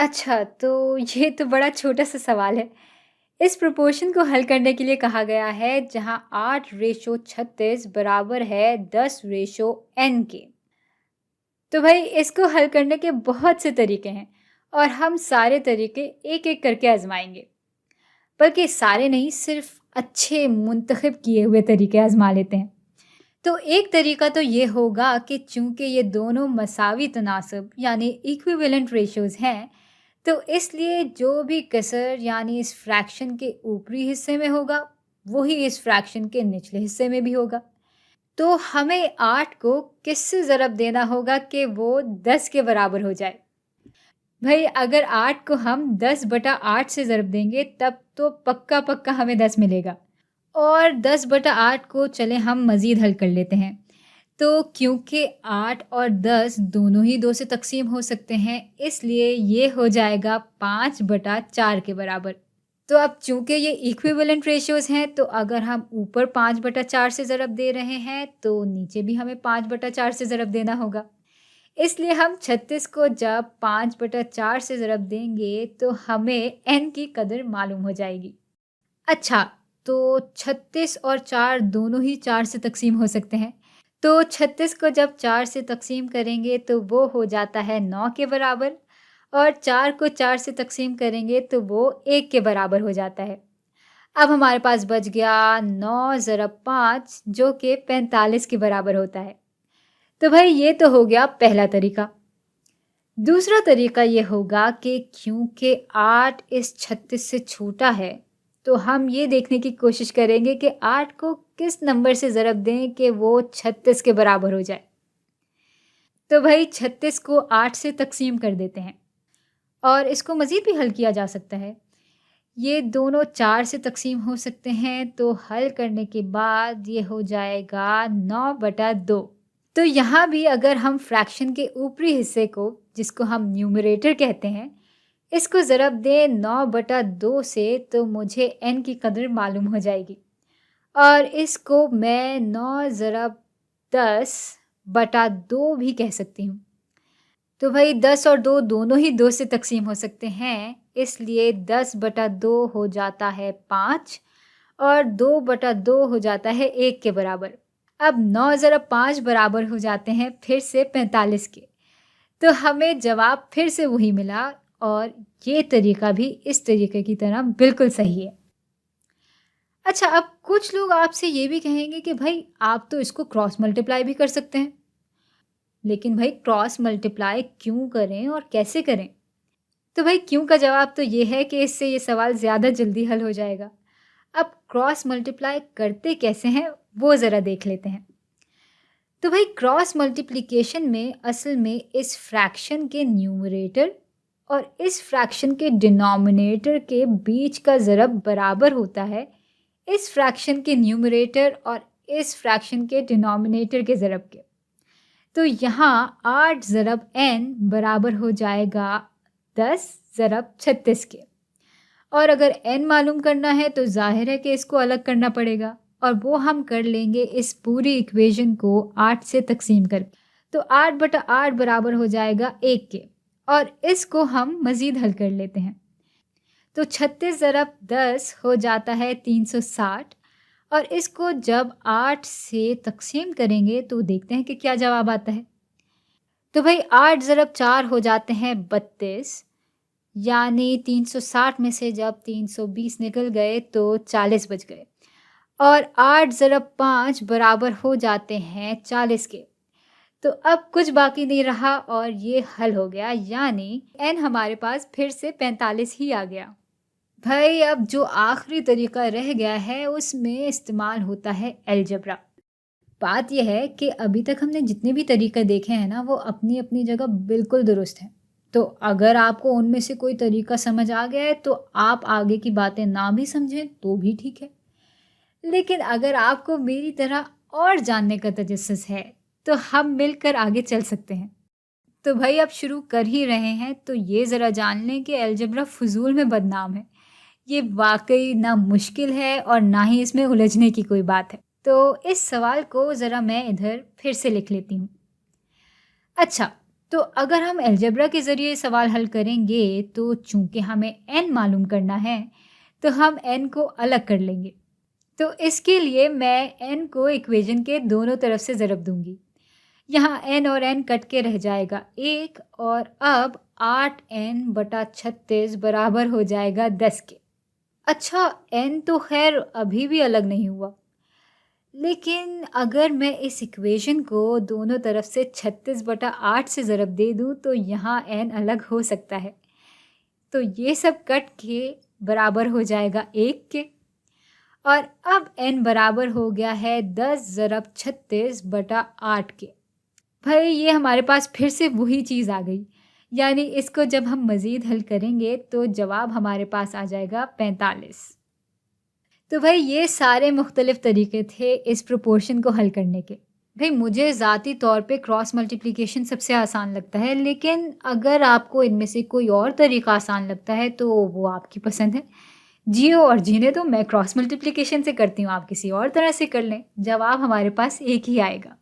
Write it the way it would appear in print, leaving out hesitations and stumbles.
अच्छा, तो ये तो बड़ा छोटा-सा सवाल है। इस प्रोपोर्शन को हल करने के लिए कहा गया है जहाँ 8:36 बराबर है 10:n के। तो भाई इसको हल करने के बहुत से तरीके हैं और हम सारे तरीके एक-एक करके आज़माएँगे। बल्कि सारे नहीं, सिर्फ़ अच्छे मुंतख़ब किए हुए तरीके आज़मा लेते हैं। तो एक तरीका तो ये होगा कि चूँकि ये दोनों मसावी तनासब यानी इक्विवेलेंट रेशियोज़ हैं, तो इसलिए जो भी कसर यानी इस फ्रैक्शन के ऊपरी हिस्से में होगा, वही इस फ्रैक्शन के निचले हिस्से में भी होगा। तो हमें 8 को किससे ज़रब देना होगा कि वो 10 के बराबर हो जाए? भई अगर 8 को हम 10/8 से ज़रब देंगे तब तो पक्का-पक्का हमें 10 मिलेगा। और 10/8 को चलें हम मज़ीद हल कर लेते हैं। तो क्योंकि 8 और 10 दोनों ही 2 से तक़सीम हो सकते हैं, इसलिए ये हो जाएगा 5/4 के बराबर। तो अब चूँकि ये इक्विवेलेंट रेशियोज़ हैं, तो अगर हम ऊपर 5/4 से ज़रब दे रहे हैं, तो नीचे भी हमें 5/4 से ज़रब देना होगा। इसलिए हम 36 को जब 5/4 से ज़रब देंगे, तो हमें n की कदर मालूम हो जाएगी। अच्छा, तो 36 और 4 दोनों ही 4 से तक़सीम हो सकते हैं। तो 36 को जब 4 से तक़सीम करेंगे तो वो हो जाता है 9 के बराबर और 4 को 4 से तक़सीम करेंगे तो वो 1 के बराबर हो जाता है। अब हमारे पास बच गया 9 ज़रब 5 जो कि 45 के बराबर होता है। तो भाई ये तो हो गया पहला तरीका। दूसरा तरीका ये होगा कि क्योंकि 8 इस 36 से छोटा है, तो हम ये देखने की कोशिश करेंगे कि 8 को किस नंबर से ज़रब दें कि वो 36 के बराबर हो जाए। तो भाई 36 को 8 से तक़सीम कर देते हैं और इसको मज़ीद भी हल किया जा सकता है। ये दोनों 4 से तक़सीम हो सकते हैं, तो हल करने के बाद ये हो जाएगा 9/2। तो यहाँ भी अगर हम फ्रैक्शन के ऊपरी हिस्से को, जिसको हम न्यूमरेटर कहते हैं, इसको ज़रब दें 9/2 से, तो मुझे n की कदर मालूम हो जाएगी और इसको मैं 9 ज़रब 10/2 भी कह सकती हूँ। तो भाई 10 और 2 दोनों ही 2 से तक़सीम हो सकते हैं, इसलिए 10/2 हो जाता है 5 और 2/2 हो जाता है 1 के बराबर। अब 9 ज़रब 5 बराबर हो जाते हैं फिर से 45 के। तो हमें जवाब फिर से वही मिला और ये तरीका भी इस तरीके की तरह बिल्कुल सही है। अच्छा, अब कुछ लोग आपसे ये भी कहेंगे कि भाई आप तो इसको क्रॉस मल्टीप्लाई भी कर सकते हैं। लेकिन भाई क्रॉस मल्टीप्लाई क्यों करें और कैसे करें? तो भाई क्यों का जवाब तो ये है कि इससे ये सवाल ज़्यादा जल्दी हल हो जाएगा। अब क्रॉस मल्टीप्लाई करते कैसे हैं वो ज़रा देख लेते हैं। तो भाई क्रॉस मल्टीप्लिकेशन में असल में इस फ्रैक्शन के न्यूमरेटर और इस फ्रैक्शन के डिनोमिनेटर के बीच का ज़रब बराबर होता है इस फ्रैक्शन के न्यूमरेटर और इस फ्रैक्शन के डिनोमिनेटर के ज़रब के। तो यहाँ 8 ज़रब n बराबर हो जाएगा 10 ज़रब 36 के। और अगर n मालूम करना है तो जाहिर है कि इसको अलग करना पड़ेगा और वो हम कर लेंगे इस पूरी इक्वेशन को 8 से तक़सीम करके। तो 8/8 बराबर हो जाएगा 1 के और इसको हम मज़ीद हल कर लेते हैं। तो 36 ज़रब 10 हो जाता है 360 और इसको जब 8 से तक़सीम करेंगे तो देखते हैं कि क्या जवाब आता है। तो भाई 8 ज़रब 4 हो जाते हैं 32, यानी 360 में से जब 320 निकल गए तो 40 बच गए और 8 ज़रब 5 बराबर हो जाते हैं 40 के। तो अब कुछ बाकी नहीं रहा और ये हल हो गया, यानी n हमारे पास फिर से 45 ही आ गया। भाई अब जो आखिरी तरीका रह गया है उसमें इस्तेमाल होता है अलजेब्रा। बात यह है कि अभी तक हमने जितने भी तरीके देखे हैं ना, वो अपनी अपनी जगह बिल्कुल दुरुस्त हैं। तो अगर आपको उनमें से कोई तरीका समझ आ गया है तो आप आगे की बातें ना भी समझें तो भी ठीक है। लेकिन अगर आपको मेरी तरह और जानने का तजस्सुस है तो हम मिलकर आगे चल सकते हैं। तो भाई अब शुरू कर ही रहे हैं तो ये ज़रा जान लें कि अलजेब्रा फ़ुज़ूल में बदनाम है। ये वाक़ई ना मुश्किल है और ना ही इसमें उलझने की कोई बात है। तो इस सवाल को ज़रा मैं इधर फिर से लिख लेती हूँ। अच्छा, तो अगर हम अलजेब्रा के ज़रिए सवाल हल करेंगे तो चूँकि हमें n मालूम करना है, तो हम n को अलग कर लेंगे। तो इसके लिए मैं n को इक्वेशन के दोनों तरफ से ज़रब दूँगी। यहाँ n और n कट के रह जाएगा 1 और अब 8n बटा 36 बराबर हो जाएगा 10 के। अच्छा, n तो खैर अभी भी अलग नहीं हुआ, लेकिन अगर मैं इस इक्वेशन को दोनों तरफ से 36 बटा 8 से ज़रब दे दूँ तो यहाँ n अलग हो सकता है। तो ये सब कट के बराबर हो जाएगा 1 के और अब n बराबर हो गया है 10 ज़रब 36 बटा 8 के। भाई ये हमारे पास फिर से वही चीज़ आ गई, यानी इसको जब हम मज़ीद हल करेंगे तो जवाब हमारे पास आ जाएगा 45। तो भाई ये सारे मुख्तलिफ़ तरीके थे इस प्रोपोर्शन को हल करने के। भाई मुझे ज़ाती तौर पे क्रॉस मल्टीप्लिकेशन सबसे आसान लगता है, लेकिन अगर आपको इनमें से कोई और तरीका आसान लगता है तो वो आपकी पसंद है। जियो और जीने दो, मैं क्रॉस मल्टीप्लिकेशन से करती हूँ, आप किसी और तरह से कर लें, जवाब हमारे पास एक ही आएगा।